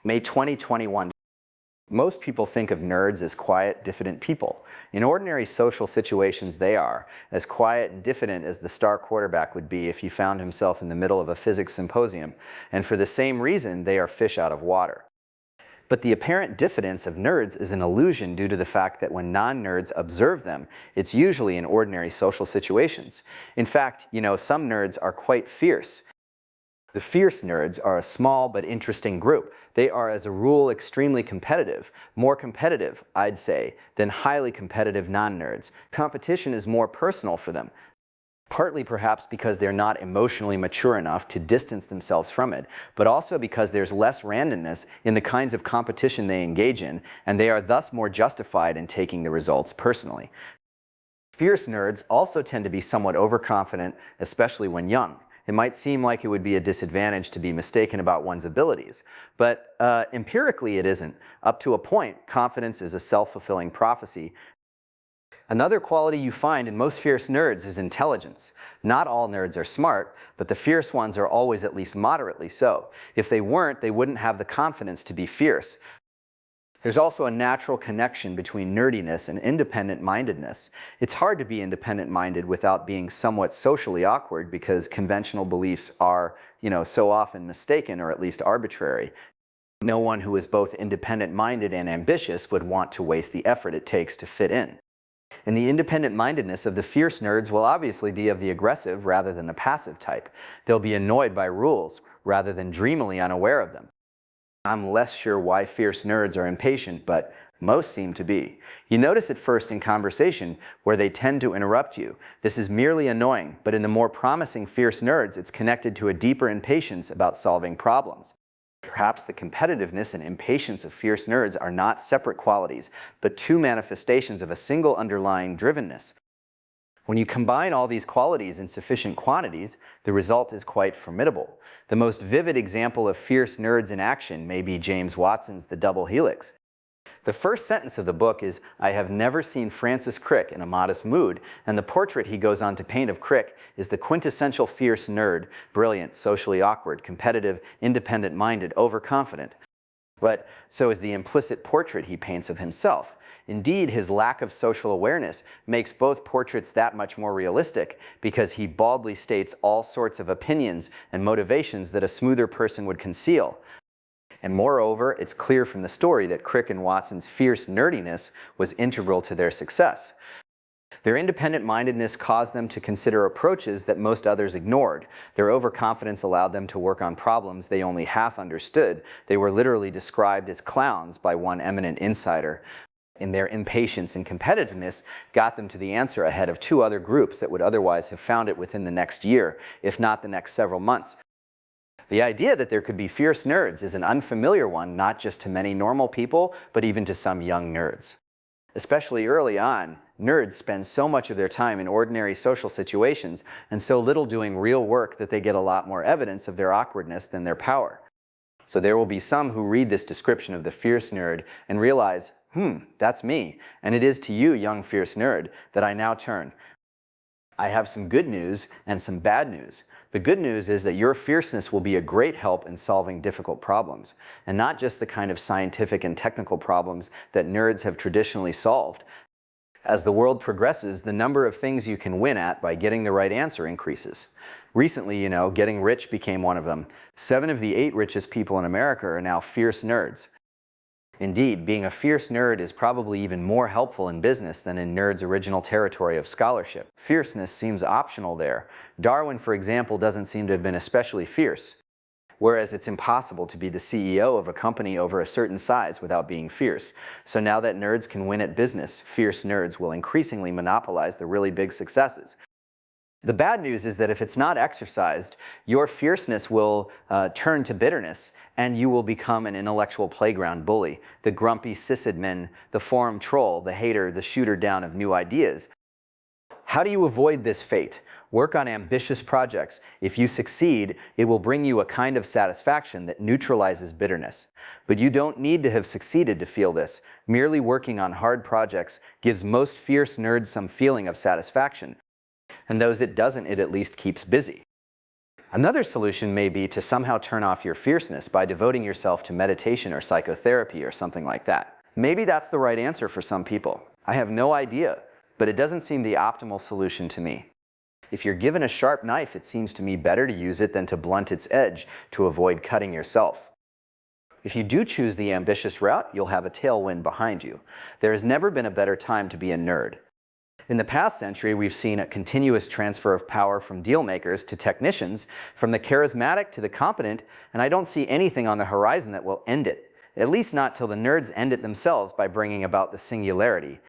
May 2021. Most people think of nerds as quiet, diffident people. In ordinary social situations, they are as quiet and diffident as the star quarterback would be if he found himself in the middle of a physics symposium, and for the same reason, they are fish out of water. But the apparent diffidence of nerds is an illusion due to the fact that when non-nerds observe them, it's usually in ordinary social situations. In fact, some nerds are quite fierce. The fierce nerds are a small but interesting group. They are, as a rule, extremely competitive. More competitive, I'd say, than highly competitive non-nerds. Competition is more personal for them. Partly perhaps because they're not emotionally mature enough to distance themselves from it, but also because there's less randomness in the kinds of competition they engage in, and they are thus more justified in taking the results personally. Fierce nerds also tend to be somewhat overconfident, especially when young. It might seem like it would be a disadvantage to be mistaken about one's abilities, but empirically it isn't. Up to a point, confidence is a self-fulfilling prophecy. Another quality you find in most fierce nerds is intelligence. Not all nerds are smart, but the fierce ones are always at least moderately so. If they weren't, they wouldn't have the confidence to be fierce. There's also a natural connection between nerdiness and independent-mindedness. It's hard to be independent-minded without being somewhat socially awkward because conventional beliefs are, so often mistaken or at least arbitrary. No one who is both independent-minded and ambitious would want to waste the effort it takes to fit in. And the independent-mindedness of the fierce nerds will obviously be of the aggressive rather than the passive type. They'll be annoyed by rules rather than dreamily unaware of them. I'm less sure why fierce nerds are impatient, but most seem to be. You notice it first in conversation, where they tend to interrupt you. This is merely annoying, but in the more promising fierce nerds, it's connected to a deeper impatience about solving problems. Perhaps the competitiveness and impatience of fierce nerds are not separate qualities, but two manifestations of a single underlying drivenness. When you combine all these qualities in sufficient quantities, the result is quite formidable. The most vivid example of fierce nerds in action may be James Watson's The Double Helix. The first sentence of the book is, "I have never seen Francis Crick in a modest mood," and the portrait he goes on to paint of Crick is the quintessential fierce nerd, brilliant, socially awkward, competitive, independent-minded, overconfident. But so is the implicit portrait he paints of himself. Indeed, his lack of social awareness makes both portraits that much more realistic because he baldly states all sorts of opinions and motivations that a smoother person would conceal. And moreover, it's clear from the story that Crick and Watson's fierce nerdiness was integral to their success. Their independent-mindedness caused them to consider approaches that most others ignored. Their overconfidence allowed them to work on problems they only half understood. They were literally described as clowns by one eminent insider. And their impatience and competitiveness got them to the answer ahead of two other groups that would otherwise have found it within the next year, if not the next several months. The idea that there could be fierce nerds is an unfamiliar one, not just to many normal people, but even to some young nerds. Especially early on, nerds spend so much of their time in ordinary social situations and so little doing real work that they get a lot more evidence of their awkwardness than their power. So there will be some who read this description of the fierce nerd and realize, that's me, and it is to you, young fierce nerd, that I now turn. I have some good news and some bad news. The good news is that your fierceness will be a great help in solving difficult problems, and not just the kind of scientific and technical problems that nerds have traditionally solved. As the world progresses, the number of things you can win at by getting the right answer increases. Recently, getting rich became one of them. 7 of the 8 richest people in America are now fierce nerds. Indeed, being a fierce nerd is probably even more helpful in business than in nerds' original territory of scholarship. Fierceness seems optional there. Darwin, for example, doesn't seem to have been especially fierce. Whereas it's impossible to be the CEO of a company over a certain size without being fierce. So now that nerds can win at business, fierce nerds will increasingly monopolize the really big successes. The bad news is that if it's not exercised, your fierceness will turn to bitterness, and you will become an intellectual playground bully, the grumpy sysadmin, the forum troll, the hater, the shooter down of new ideas. How do you avoid this fate? Work on ambitious projects. If you succeed, it will bring you a kind of satisfaction that neutralizes bitterness. But you don't need to have succeeded to feel this. Merely working on hard projects gives most fierce nerds some feeling of satisfaction. And those it doesn't, it at least keeps busy. Another solution may be to somehow turn off your fierceness by devoting yourself to meditation or psychotherapy or something like that. Maybe that's the right answer for some people. I have no idea, but it doesn't seem the optimal solution to me. If you're given a sharp knife, it seems to me better to use it than to blunt its edge to avoid cutting yourself. If you do choose the ambitious route, you'll have a tailwind behind you. There has never been a better time to be a nerd. In the past century, we've seen a continuous transfer of power from deal makers to technicians, from the charismatic to the competent, and I don't see anything on the horizon that will end it. At least not till the nerds end it themselves by bringing about the singularity,